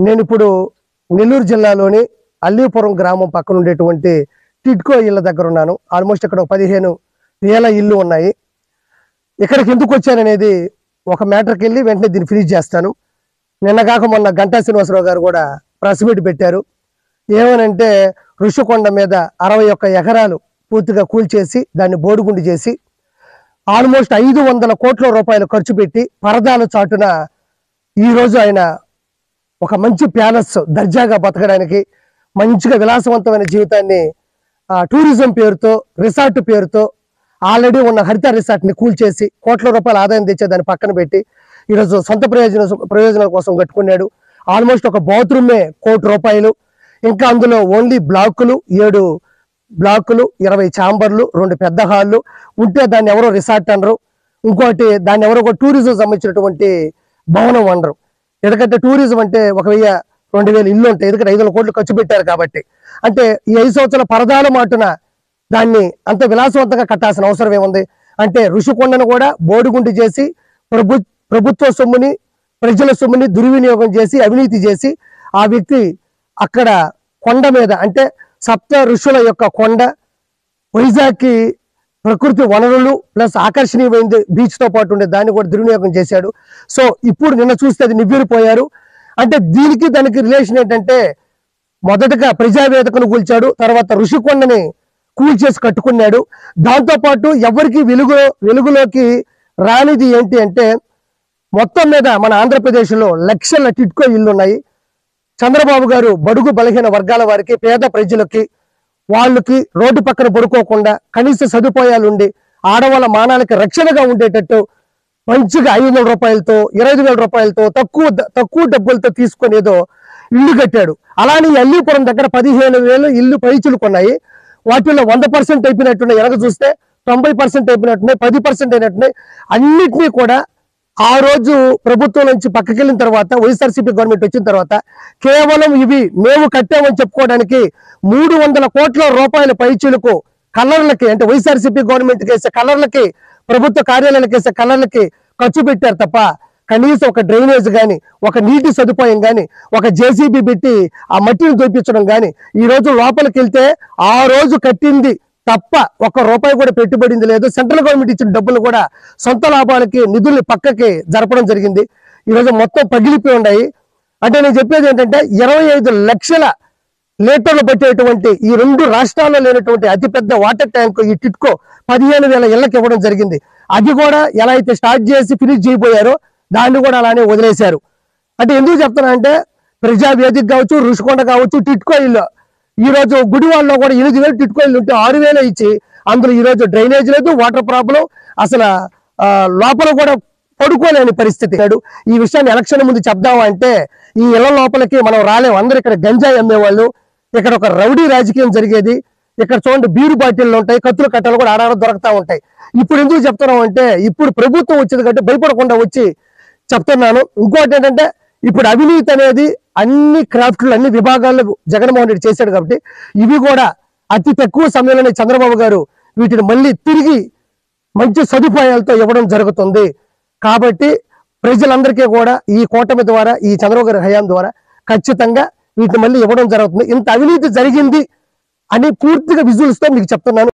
నేను ఇప్పుడు నెల్లూరు జిల్లాలోని అల్లీపురం గ్రామం పక్కన ఉండేటువంటి టిడ్కో ఇళ్ళ దగ్గర ఉన్నాను. ఆల్మోస్ట్ ఇక్కడ 15,000 ఇళ్ళు ఉన్నాయి. ఇక్కడికి ఎందుకు వచ్చాననేది ఒక మ్యాటర్కి వెళ్ళి వెంటనే దీన్ని ఫినిష్ చేస్తాను. నిన్నగాక మొన్న గంటా శ్రీనివాసరావు గారు కూడా ప్రెస్ మీట్ పెట్టారు. ఏమనంటే ఋషికొండ మీద 61 ఎకరాలు పూర్తిగా కూల్చేసి దాన్ని బోడిగుండు చేసి ఆల్మోస్ట్ 500 కోట్ల రూపాయలు ఖర్చు పెట్టి పరదాల చాటున ఈరోజు ఆయన ఒక మంచి ప్యాలెస్ దర్జాగా బతకడానికి మంచిగా విలాసవంతమైన జీవితాన్ని టూరిజం పేరుతో రిసార్ట్ పేరుతో ఆల్రెడీ ఉన్న హరిత రిసార్ట్ని కూల్చేసి కోట్ల రూపాయల ఆదాయం తెచ్చే దాన్ని పక్కన పెట్టి ఈరోజు సొంత ప్రయోజనాల కోసం కట్టుకున్నాడు. ఆల్మోస్ట్ ఒక బాత్రూమే ₹1,00,00,000. ఇంకా అందులో ఓన్లీ బ్లాకులు 7 బ్లాకులు 20 ఛాంబర్లు 2 పెద్ద హాళ్ళు ఉంటే దాన్ని ఎవరో రిసార్ట్ అనరు. ఇంకోటి దాన్ని ఎవరో ఒక టూరిజం సంబంధించినటువంటి భవనం అనరు. ఎందుకంటే టూరిజం అంటే 1,000-2,000 ఇల్లు ఉంటాయి. ఎందుకంటే 500 కోట్లు ఖర్చు పెట్టారు కాబట్టి. అంటే ఈ 5 సంవత్సరాల పరదాల మాటున దాన్ని అంత విలాసవంతంగా కట్టాల్సిన అవసరం ఏముంది? అంటే ఋషికొండను కూడా బోడిగుండు చేసి ప్రభుత్వ సొమ్ముని ప్రజల సొమ్ముని దుర్వినియోగం చేసి అవినీతి చేసి ఆ వ్యక్తి అక్కడ కొండ మీద అంటే సప్త ఋషుల యొక్క కొండ వైజాగ్కి ప్రకృతి వనరులు ప్లస్ ఆకర్షణీయమైంది బీచ్తో పాటు ఉండే దాన్ని కూడా దుర్వినియోగం చేశాడు. సో ఇప్పుడు నిన్న చూస్తే అది నివ్వెరపోయారు. అంటే దీనికి దానికి రిలేషన్ ఏంటంటే మొదటగా ప్రజావేదికను కూల్చాడు, తర్వాత ఋషికొండని కూల్చేసి కట్టుకున్నాడు. దాంతోపాటు ఎవరికి వెలుగులోకి రానిది ఏంటి అంటే మొత్తం మీద మన ఆంధ్రప్రదేశ్లో లక్షల టిడ్కో ఇళ్ళు ఉన్నాయి. చంద్రబాబు గారు బడుగు బలహీన వర్గాల వారికి పేద ప్రజలకి వాళ్ళకి రోడ్డు పక్కన పడుకోకుండా కనీస సదుపాయాలు ఉండి ఆడవాళ్ళ మానాలకి రక్షణగా ఉండేటట్టు మంచిగా 500 రూపాయలతో 25,000 రూపాయలతో తక్కువ డబ్బులతో తీసుకొని ఏదో ఇల్లు కట్టాడు. అలానే అల్లీపురం దగ్గర 15,000 ఇల్లు పైచులుకున్నాయి. వాటిల్లో 100% అయిపోయినట్టున్నాయి. ఎనక చూస్తే 90% అయిపోయినట్టున్నాయి, 10% అయినట్టున్నాయి. అన్నిటినీ కూడా ఆ రోజు ప్రభుత్వం నుంచి పక్కకెళ్ళిన తర్వాత వైఎస్ఆర్సీపీ గవర్నమెంట్ వచ్చిన తర్వాత కేవలం ఇవి మేము కట్టామని చెప్పుకోవడానికి 300 కోట్ల రూపాయల పైచీలకు కలర్లకి అంటే వైఎస్ఆర్సీపీ గవర్నమెంట్కి వేసే కలర్లకి ప్రభుత్వ కార్యాలయాలకు వేసే కలర్లకి ఖర్చు పెట్టారు తప్ప కనీసం ఒక డ్రైనేజ్ కానీ ఒక నీటి సదుపాయం కానీ ఒక జేసీబీ పెట్టి ఆ మట్టిని దోపించడం కానీ ఈ రోజు లోపలికి వెళ్తే ఆ రోజు కట్టింది తప్ప ₹1 కూడా పెట్టుబడింది లేదు. సెంట్రల్ గవర్నమెంట్ ఇచ్చిన డబ్బులు కూడా సొంత లాభాలకి నిధుల్ని పక్కకి జరపడం జరిగింది. ఈరోజు మొత్తం పగిలిపోయి ఉన్నాయి. అంటే నేను చెప్పేది ఏంటంటే 25 లక్షల లీటర్లు పట్టేటువంటి ఈ 2 రాష్ట్రాల్లో లేనటువంటి అతిపెద్ద వాటర్ ట్యాంక్ ఈ టిడ్కో 15,000 ఇళ్లకు ఇవ్వడం జరిగింది. అది కూడా ఎలా అయితే స్టార్ట్ చేసి ఫినిష్ చేయబోయారో దాన్ని కూడా అలానే వదిలేశారు. అంటే ఎందుకు చెప్తున్నా అంటే ప్రజావేదిక కావచ్చు, ఋషికొండ కావచ్చు, టిడ్కో ఇల్లు ఈ రోజు గుడివాడలో కూడా 8,000 టిడ్కో ఇల్లు ఉంటే 6,000 ఇచ్చి అందులో ఈ రోజు డ్రైనేజ్ లేదు, వాటర్ ప్రాబ్లం, అసలు లోపల కూడా పడుకోలేని పరిస్థితి. ఈ విషయాన్ని ఎలక్షన్ ముందు చెప్దామా అంటే ఈ ఇళ్ల లోపలికి మనం రాలేము. అందరు ఇక్కడ గంజాయి అమ్మేవాళ్ళు, ఇక్కడ ఒక రౌడీ రాజకీయం జరిగేది. ఇక్కడ చూడండి బీరు బాటిళ్ళు ఉంటాయి, కత్తులు కట్టలు కూడా ఆడాడ దొరుకుతూ ఉంటాయి. ఇప్పుడు ఎందుకు చెప్తున్నాం అంటే ఇప్పుడు ప్రభుత్వం వచ్చేది కంటే భయపడకుండా వచ్చి చెప్తున్నాను. ఇంకోటి ఏంటంటే ఇప్పుడు అవినీతి అనేది అన్ని క్రాఫ్ట్లు అన్ని విభాగాల్లో జగన్మోహన్ రెడ్డి చేశాడు కాబట్టి ఇవి కూడా అతి తక్కువ సమయంలోనే చంద్రబాబు గారు వీటిని మళ్ళీ తిరిగి మంచి సదుపాయాలతో ఇవ్వడం జరుగుతుంది. కాబట్టి ప్రజలందరికీ కూడా ఈ కూటమి ద్వారా ఈ చంద్రబాబు గారి హయాం ద్వారా ఖచ్చితంగా వీటిని మళ్ళీ ఇవ్వడం జరుగుతుంది. ఇంత అవినీతి జరిగింది అని పూర్తిగా విజువల్స్తో మీకు చెప్తున్నాను.